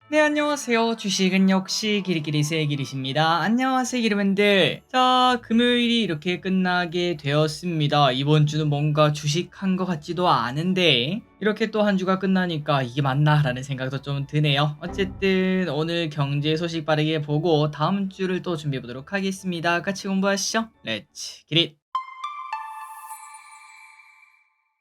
네, 안녕하세요. 주식은 역시 기리기리스의 기리십니다. 안녕하세요, 기리분들. 자, 금요일이 이렇게 끝나게 되었습니다. 이번 주는 뭔가 주식한 것 같지도 않은데, 이렇게 또 한 주가 끝나니까 이게 맞나? 라는 생각도 좀 드네요. 어쨌든 오늘 경제 소식 빠르게 보고 다음 주를 또 준비해 보도록 하겠습니다. 같이 공부하시죠. 렛츠 기릿!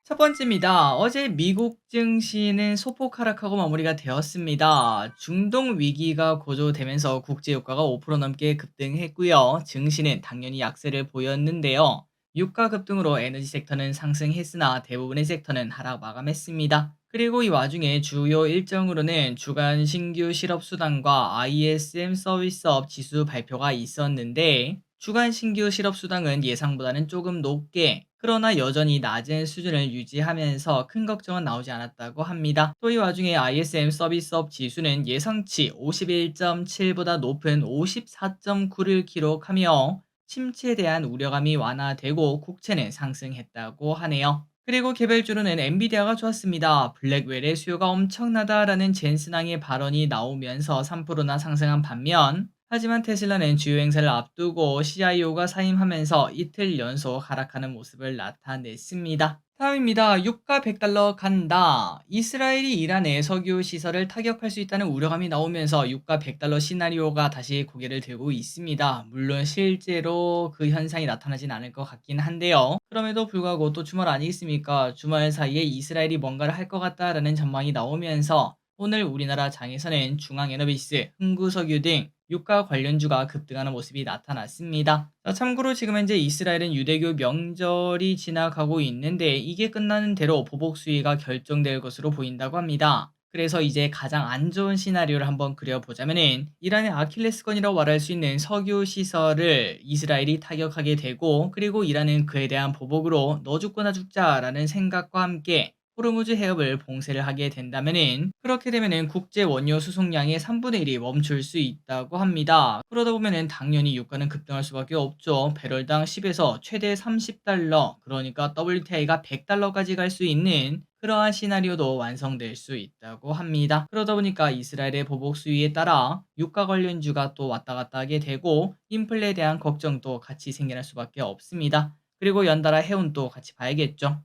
첫 번째입니다. 어제 미국 증시는 소폭 하락하고 마무리가 되었습니다. 중동 위기가 고조되면서 국제 유가가 5% 넘게 급등했고요. 증시는 당연히 약세를 보였는데요. 유가 급등으로 에너지 섹터는 상승했으나 대부분의 섹터는 하락 마감했습니다. 그리고 이 와중에 주요 일정으로는 주간 신규 실업 수당과 ISM 서비스업 지수 발표가 있었는데 주간 신규 실업 수당은 예상보다는 조금 높게 그러나 여전히 낮은 수준을 유지하면서 큰 걱정은 나오지 않았다고 합니다. 또 이 와중에 ISM 서비스업 지수는 예상치 51.7보다 높은 54.9를 기록하며 침체에 대한 우려감이 완화되고 국채는 상승했다고 하네요. 그리고 개별주로는 엔비디아가 좋았습니다. 블랙웰의 수요가 엄청나다라는 젠슨왕의 발언이 나오면서 3%나 상승한 반면 하지만 테슬라는 주요 행사를 앞두고 CIO가 사임하면서 이틀 연속 하락하는 모습을 나타냈습니다. 다음입니다. 유가 100달러 간다. 이스라엘이 이란의 석유 시설을 타격할 수 있다는 우려감이 나오면서 유가 100달러 시나리오가 다시 고개를 들고 있습니다. 물론 실제로 그 현상이 나타나진 않을 것 같긴 한데요. 그럼에도 불구하고 또 주말 아니겠습니까? 주말 사이에 이스라엘이 뭔가를 할 것 같다라는 전망이 나오면서 오늘 우리나라 장에서는 중앙에너비스, 흥구석유 등 유가 관련주가 급등하는 모습이 나타났습니다. 자, 참고로 지금 현재 이스라엘은 유대교 명절이 지나가고 있는데 이게 끝나는 대로 보복 수위가 결정될 것으로 보인다고 합니다. 그래서 이제 가장 안 좋은 시나리오를 한번 그려보자면은 이란의 아킬레스건이라고 말할 수 있는 석유 시설을 이스라엘이 타격하게 되고 그리고 이란은 그에 대한 보복으로 너 죽고 나 죽자라는 생각과 함께 호르무즈 해협을 봉쇄를 하게 된다면은 그렇게 되면은 국제 원유 수송량의 3분의 1이 멈출 수 있다고 합니다. 그러다 보면은 당연히 유가는 급등할 수밖에 없죠. 배럴당 10에서 최대 30달러, 그러니까 WTI가 100달러까지 갈 수 있는 그러한 시나리오도 완성될 수 있다고 합니다. 그러다 보니까 이스라엘의 보복 수위에 따라 유가 관련주가 또 왔다 갔다 하게 되고 인플레에 대한 걱정도 같이 생겨날 수밖에 없습니다. 그리고 연달아 해운도 같이 봐야겠죠.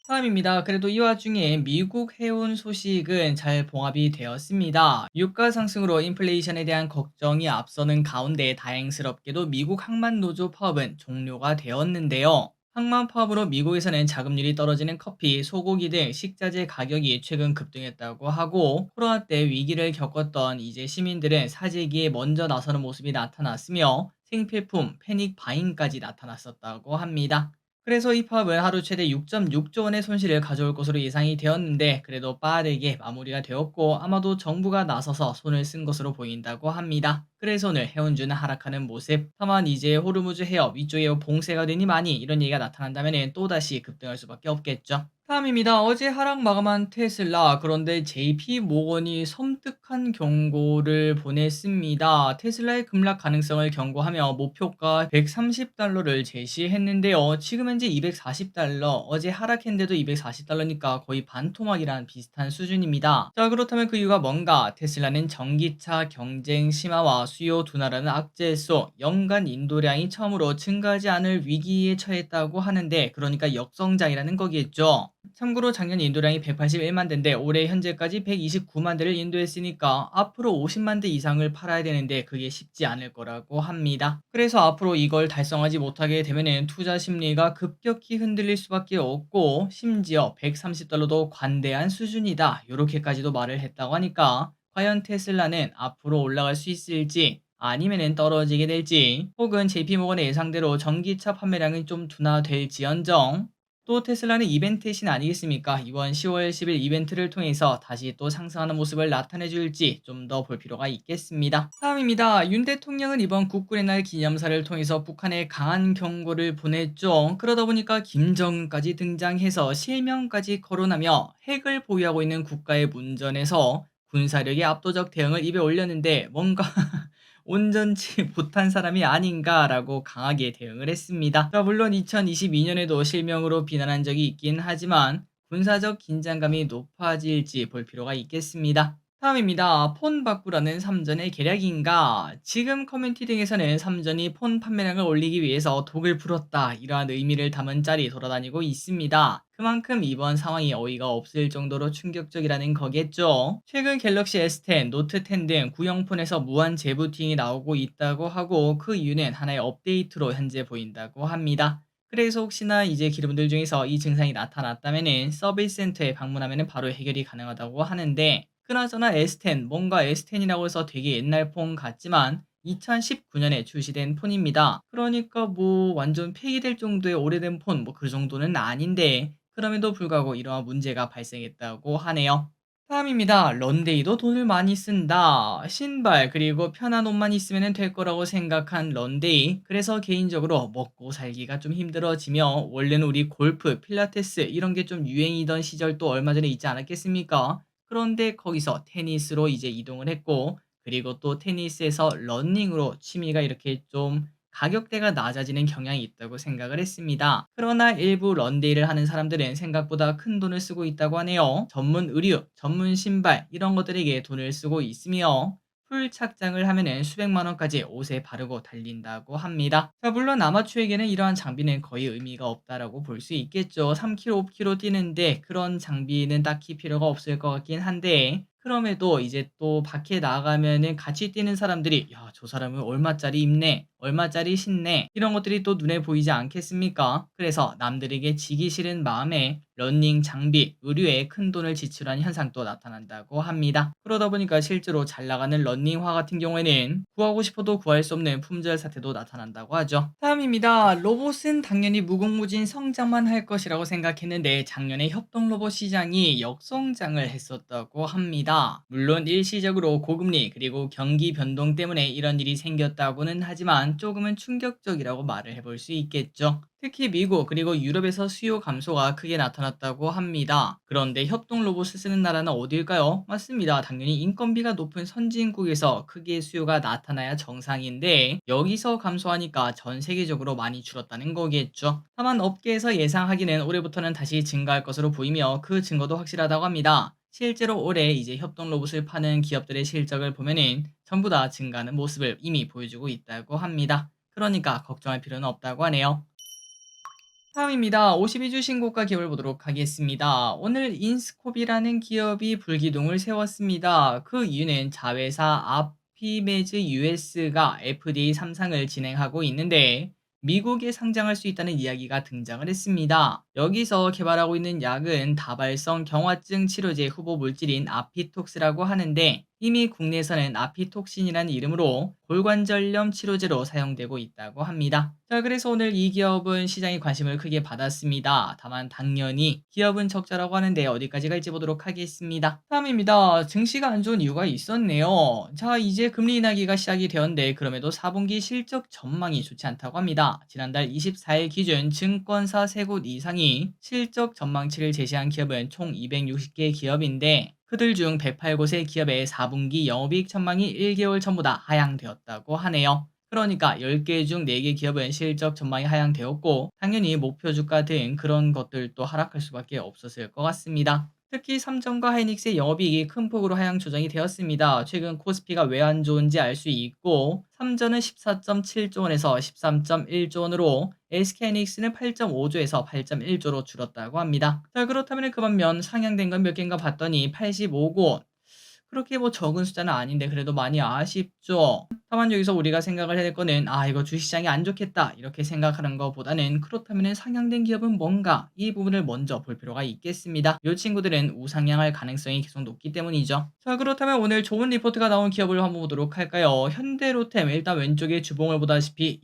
다음입니다. 그래도 이 와중에 미국 해운 소식은 잘 봉합이 되었습니다. 유가 상승으로 인플레이션에 대한 걱정이 앞서는 가운데 다행스럽게도 미국 항만 노조 파업은 종료가 되었는데요. 항만 파업으로 미국에서는 자금률이 떨어지는 커피, 소고기 등 식자재 가격이 최근 급등했다고 하고 코로나 때 위기를 겪었던 이제 시민들은 사재기에 먼저 나서는 모습이 나타났으며 생필품, 패닉 바잉까지 나타났었다고 합니다. 그래서 이 파업은 하루 최대 6.6조 원의 손실을 가져올 것으로 예상이 되었는데 그래도 빠르게 마무리가 되었고 아마도 정부가 나서서 손을 쓴 것으로 보인다고 합니다. 그래서 오늘 해운주는 하락하는 모습. 다만 이제 호르무즈 해협 위쪽에 봉쇄가 되니 많이 이런 얘기가 나타난다면 또다시 급등할 수밖에 없겠죠. 다음입니다. 어제 하락 마감한 테슬라. 그런데 JP 모건이 섬뜩한 경고를 보냈습니다. 테슬라의 급락 가능성을 경고하며 목표가 130달러를 제시했는데요. 지금 현재 240달러, 어제 하락했는데도 240달러니까 거의 반토막이랑 비슷한 수준입니다. 자, 그렇다면 그 이유가 뭔가? 테슬라는 전기차 경쟁 심화와 수요 둔화라는 악재 속 연간 인도량이 처음으로 증가하지 않을 위기에 처했다고 하는데 그러니까 역성장이라는 거겠죠. 참고로 작년 인도량이 181만 대인데 올해 현재까지 129만 대를 인도했으니까 앞으로 50만 대 이상을 팔아야 되는데 그게 쉽지 않을 거라고 합니다. 그래서 앞으로 이걸 달성하지 못하게 되면은 투자 심리가 급격히 흔들릴 수밖에 없고 심지어 130달러도 관대한 수준이다. 이렇게까지도 말을 했다고 하니까 과연 테슬라는 앞으로 올라갈 수 있을지 아니면은 떨어지게 될지 혹은 JP모건의 예상대로 전기차 판매량이 좀 둔화될지언정 또 테슬라는 이벤트의 신 아니겠습니까? 이번 10월 10일 이벤트를 통해서 다시 또 상승하는 모습을 나타내 줄지 좀 더 볼 필요가 있겠습니다. 다음입니다. 윤 대통령은 이번 국군의 날 기념사를 통해서 북한에 강한 경고를 보냈죠. 그러다 보니까 김정은까지 등장해서 실명까지 거론하며 핵을 보유하고 있는 국가의 문전에서 군사력의 압도적 대응을 입에 올렸는데 뭔가 온전치 못한 사람이 아닌가라고 강하게 대응을 했습니다. 자, 물론 2022년에도 실명으로 비난한 적이 있긴 하지만 군사적 긴장감이 높아질지 볼 필요가 있겠습니다. 다음입니다. 폰 바꾸라는 삼전의 계략인가? 지금 커뮤니티 등에서는 삼전이 폰 판매량을 올리기 위해서 독을 풀었다, 이러한 의미를 담은 짤이 돌아다니고 있습니다. 그만큼 이번 상황이 어이가 없을 정도로 충격적이라는 거겠죠. 최근 갤럭시 S10, 노트 10 등 구형폰에서 무한 재부팅이 나오고 있다고 하고, 그 이유는 하나의 업데이트로 현재 보인다고 합니다. 그래서 혹시나 이제 기르분들 중에서 이 증상이 나타났다면은 서비스 센터에 방문하면 바로 해결이 가능하다고 하는데, 그나저나 S10, 뭔가 S10이라고 해서 되게 옛날 폰 같지만 2019년에 출시된 폰입니다. 그러니까 뭐 완전 폐기될 정도의 오래된 폰, 뭐 그 정도는 아닌데, 그럼에도 불구하고 이러한 문제가 발생했다고 하네요. 다음입니다. 런데이도 돈을 많이 쓴다. 신발 그리고 편한 옷만 있으면 될 거라고 생각한 런데이. 그래서 개인적으로 먹고 살기가 좀 힘들어지며, 원래는 우리 골프, 필라테스 이런 게 좀 유행이던 시절도 얼마 전에 있지 않았겠습니까? 그런데 거기서 테니스로 이제 이동을 했고, 그리고 또 테니스에서 러닝으로 취미가 이렇게 좀 가격대가 낮아지는 경향이 있다고 생각을 했습니다. 그러나 일부 런데이를 하는 사람들은 생각보다 큰 돈을 쓰고 있다고 하네요. 전문 의류, 전문 신발 이런 것들에게 돈을 쓰고 있으며, 풀 착장을 하면은 수백만 원까지 옷에 바르고 달린다고 합니다. 자, 물론 아마추어에게는 이러한 장비는 거의 의미가 없다라고 볼 수 있겠죠. 3km, 5km 뛰는데 그런 장비는 딱히 필요가 없을 것 같긴 한데, 그럼에도 이제 또 밖에 나가면은 같이 뛰는 사람들이 '야, 저 사람은 얼마짜리 입네. 얼마짜리 신네.' 이런 것들이 또 눈에 보이지 않겠습니까? 그래서 남들에게 지기 싫은 마음에 러닝 장비, 의류에 큰돈을 지출하는 현상도 나타난다고 합니다. 그러다 보니까 실제로 잘 나가는 러닝화 같은 경우에는 구하고 싶어도 구할 수 없는 품절 사태도 나타난다고 하죠. 다음입니다. 로봇은 당연히 무궁무진 성장만 할 것이라고 생각했는데, 작년에 협동 로봇 시장이 역성장을 했었다고 합니다. 물론 일시적으로 고금리 그리고 경기 변동 때문에 이런 일이 생겼다고는 하지만 조금은 충격적이라고 말을 해볼 수 있겠죠. 특히 미국 그리고 유럽에서 수요 감소가 크게 나타났다고 합니다. 그런데 협동 로봇을 쓰는 나라는 어딜까요? 맞습니다. 당연히 인건비가 높은 선진국에서 크게 수요가 나타나야 정상인데, 여기서 감소하니까 전 세계적으로 많이 줄었다는 거겠죠. 다만 업계에서 예상하기는 올해부터는 다시 증가할 것으로 보이며, 그 증거도 확실하다고 합니다. 실제로 올해 이제 협동 로봇을 파는 기업들의 실적을 보면은 전부 다 증가하는 모습을 이미 보여주고 있다고 합니다. 그러니까 걱정할 필요는 없다고 하네요. 다음입니다. 52주 신고가 기업을 보도록 하겠습니다. 오늘 인스콥이라는 기업이 불기둥을 세웠습니다. 그 이유는 자회사 아피메즈 US가 FDA 3상을 진행하고 있는데, 미국에 상장할 수 있다는 이야기가 등장을 했습니다. 여기서 개발하고 있는 약은 다발성 경화증 치료제 후보 물질인 아피톡스라고 하는데, 이미 국내에서는 아피톡신이라는 이름으로 골관절염 치료제로 사용되고 있다고 합니다. 자, 그래서 오늘 이 기업은 시장의 관심을 크게 받았습니다. 다만 당연히 기업은 적자라고 하는데 어디까지 갈지 보도록 하겠습니다. 다음입니다. 증시가 안 좋은 이유가 있었네요. 자, 이제 금리 인하기가 시작이 되었는데, 그럼에도 4분기 실적 전망이 좋지 않다고 합니다. 지난달 24일 기준 증권사 3곳 이상이 실적 전망치를 제시한 기업은 총 260개 기업인데, 그들 중 108곳의 기업의 4분기 영업이익 전망이 1개월 전보다 하향되었다고 하네요. 그러니까 10개 중 4개 기업은 실적 전망이 하향되었고, 당연히 목표 주가 등 그런 것들도 하락할 수밖에 없었을 것 같습니다. 특히 삼성과 하이닉스의 영업이익이 큰 폭으로 하향 조정이 되었습니다. 최근 코스피가 왜 안 좋은지 알 수 있고, 삼전은 14.7조 원에서 13.1조 원으로, SK하이닉스는 8.5조에서 8.1조로 줄었다고 합니다. 자, 그렇다면 그 반면 상향된 건 몇 개인가 봤더니 85곳. 그렇게 뭐 적은 숫자는 아닌데 그래도 많이 아쉽죠. 다만 여기서 우리가 생각을 해야 될 거는, 이거 주식시장이 안 좋겠다 이렇게 생각하는 것보다는, 그렇다면 상향된 기업은 뭔가, 이 부분을 먼저 볼 필요가 있겠습니다. 이 친구들은 우상향할 가능성이 계속 높기 때문이죠. 자, 그렇다면 오늘 좋은 리포트가 나온 기업을 한번 보도록 할까요? 현대로템, 일단 왼쪽에 주봉을 보다시피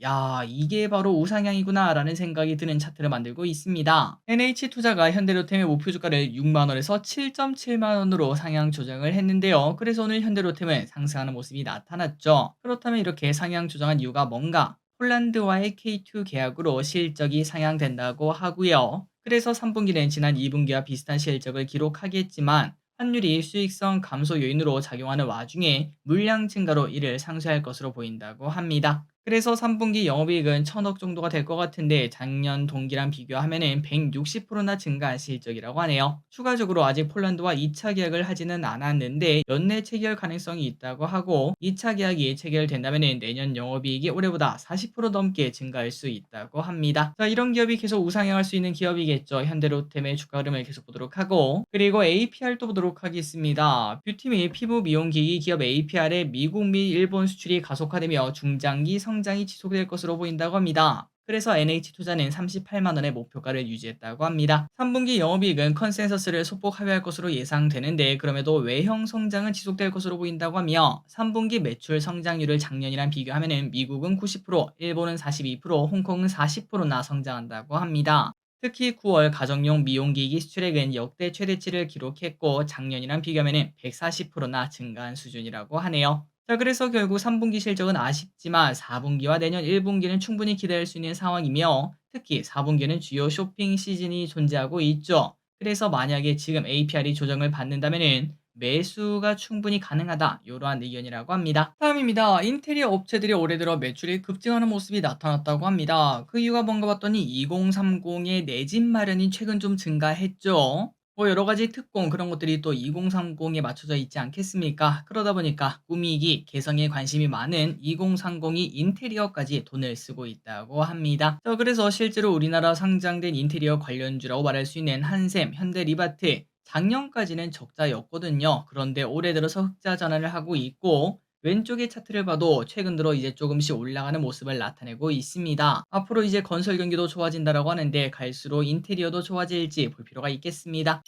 이게 바로 우상향이구나 라는 생각이 드는 차트를 만들고 있습니다. NH투자가 현대로템의 목표 주가를 6만원에서 7.7만원으로 상향 조정을 했는데요. 그래서 오늘 현대로템은 상승하는 모습이 나타났죠. 그렇다면 이렇게 상향 조정한 이유가 뭔가? 폴란드와의 K2 계약으로 실적이 상향된다고 하고요. 그래서 3분기는 지난 2분기와 비슷한 실적을 기록하겠지만, 환율이 수익성 감소 요인으로 작용하는 와중에 물량 증가로 이를 상쇄할 것으로 보인다고 합니다. 그래서 3분기 영업이익은 1,000억 정도가 될 것 같은데 작년 동기랑 비교하면은 160%나 증가한 실적이라고 하네요. 추가적으로 아직 폴란드와 2차 계약을 하지는 않았는데 연내 체결 가능성이 있다고 하고 2차 계약이 체결된다면은 내년 영업이익이 올해보다 40% 넘게 증가할 수 있다고 합니다. 자, 이런 기업이 계속 우상향할 수 있는 기업이겠죠. 현대로템의 주가 흐름을 계속 보도록 하고 그리고 APR도 보도록 하겠습니다. 뷰티 및 피부 미용기기 기업 APR의 미국 및 일본 수출이 가속화되며 중장기 성장이 지속될 것으로 보인다고 합니다. 그래서 NH투자는 38만 원의 목표가를 유지했다고 합니다. 3분기 영업이익은 컨센서스를 소폭 하회할 것으로 예상되는데 그럼에도 외형 성장은 지속될 것으로 보인다고 하며 3분기 매출 성장률을 작년이랑 비교하면 미국은 90%, 일본은 42%, 홍콩은 40%나 성장한다고 합니다. 특히 9월 가정용 미용기기 수출액은 역대 최대치를 기록했고 작년이랑 비교하면 140%나 증가한 수준이라고 하네요. 자, 그래서 결국 3분기 실적은 아쉽지만 4분기와 내년 1분기는 충분히 기대할 수 있는 상황이며 특히 4분기는 주요 쇼핑 시즌이 존재하고 있죠. 그래서 만약에 지금 APR이 조정을 받는다면은 매수가 충분히 가능하다. 이러한 의견이라고 합니다. 다음입니다. 인테리어 업체들이 올해 들어 매출이 급증하는 모습이 나타났다고 합니다. 그 이유가 뭔가 봤더니 2030의 내 집 마련이 최근 좀 증가했죠. 뭐 여러 가지 특공 그런 것들이 또 2030에 맞춰져 있지 않겠습니까? 그러다 보니까 꾸미기, 개성에 관심이 많은 2030이 인테리어까지 돈을 쓰고 있다고 합니다. 자, 그래서 실제로 우리나라 상장된 인테리어 관련주라고 말할 수 있는 한샘, 현대리바트, 작년까지는 적자였거든요. 그런데 올해 들어서 흑자 전환을 하고 있고 왼쪽의 차트를 봐도 최근 들어 이제 조금씩 올라가는 모습을 나타내고 있습니다. 앞으로 이제 건설 경기도 좋아진다라고 하는데 갈수록 인테리어도 좋아질지 볼 필요가 있겠습니다.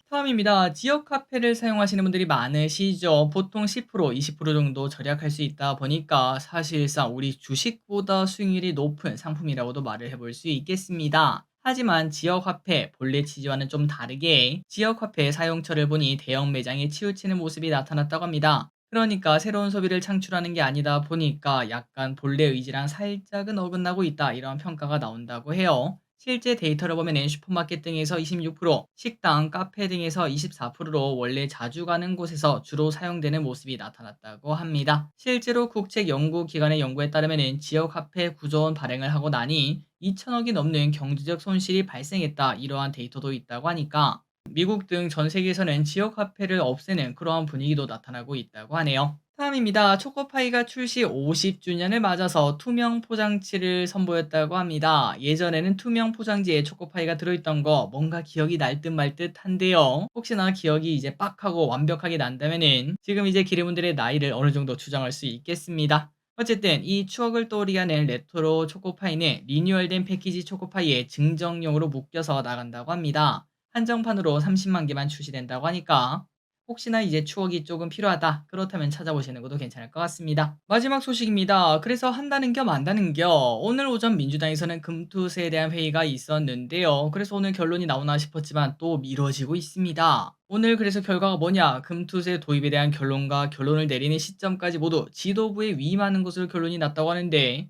다음입니다. 지역 카페를 사용하시는 분들이 많으시죠. 보통 10%, 20% 정도 절약할 수 있다 보니까 사실상 우리 주식보다 수익률이 높은 상품이라고도 말을 해볼 수 있겠습니다. 하지만 지역 화폐 본래 취지와는 좀 다르게 지역 화폐 사용처를 보니 대형 매장에 치우치는 모습이 나타났다고 합니다. 그러니까 새로운 소비를 창출하는 게 아니다 보니까 약간 본래 의지랑 살짝은 어긋나고 있다 이런 평가가 나온다고 해요. 실제 데이터를 보면 슈퍼마켓 등에서 26%, 식당, 카페 등에서 24%로 원래 자주 가는 곳에서 주로 사용되는 모습이 나타났다고 합니다. 실제로 국책연구기관의 연구에 따르면 지역 화폐 구조원 발행을 하고 나니 2천억이 넘는 경제적 손실이 발생했다 이러한 데이터도 있다고 하니까 미국 등 전 세계에서는 지역 화폐를 없애는 그러한 분위기도 나타나고 있다고 하네요. 다음입니다. 초코파이가 출시 50주년을 맞아서 투명 포장지를 선보였다고 합니다. 예전에는 투명 포장지에 초코파이가 들어있던 거 뭔가 기억이 날 듯 말 듯 한데요. 혹시나 기억이 이제 빡하고 완벽하게 난다면은 지금 이제 기르분들의 나이를 어느 정도 추정할 수 있겠습니다. 어쨌든 이 추억을 떠오르게 하는 레트로 초코파이는 리뉴얼된 패키지 초코파이에 증정용으로 묶여서 나간다고 합니다. 한정판으로 30만 개만 출시된다고 하니까 혹시나 이제 추억이 조금 필요하다. 그렇다면 찾아보시는 것도 괜찮을 것 같습니다. 마지막 소식입니다. 그래서 한다는 겸 안다는 겸 오늘 오전 민주당에서는 금투세에 대한 회의가 있었는데요. 그래서 오늘 결론이 나오나 싶었지만 또 미뤄지고 있습니다. 오늘 그래서 결과가 뭐냐? 금투세 도입에 대한 결론과 결론을 내리는 시점까지 모두 지도부에 위임하는 것으로 결론이 났다고 하는데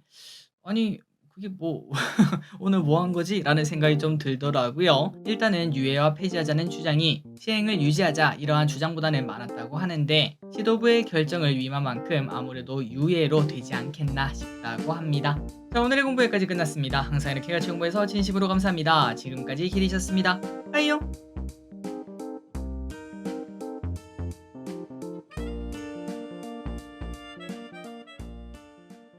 아니 그게 뭐 오늘 뭐 한 거지? 라는 생각이 좀 들더라고요. 일단은 유예와 폐지하자는 주장이 시행을 유지하자 이러한 주장보다는 많았다고 하는데 지도부의 결정을 위임한 만큼 아무래도 유예로 되지 않겠나 싶다고 합니다. 자, 오늘의 공부 여기까지 끝났습니다. 항상 이렇게 같이 공부해서 진심으로 감사합니다. 지금까지 길이셨습니다. 빠이요.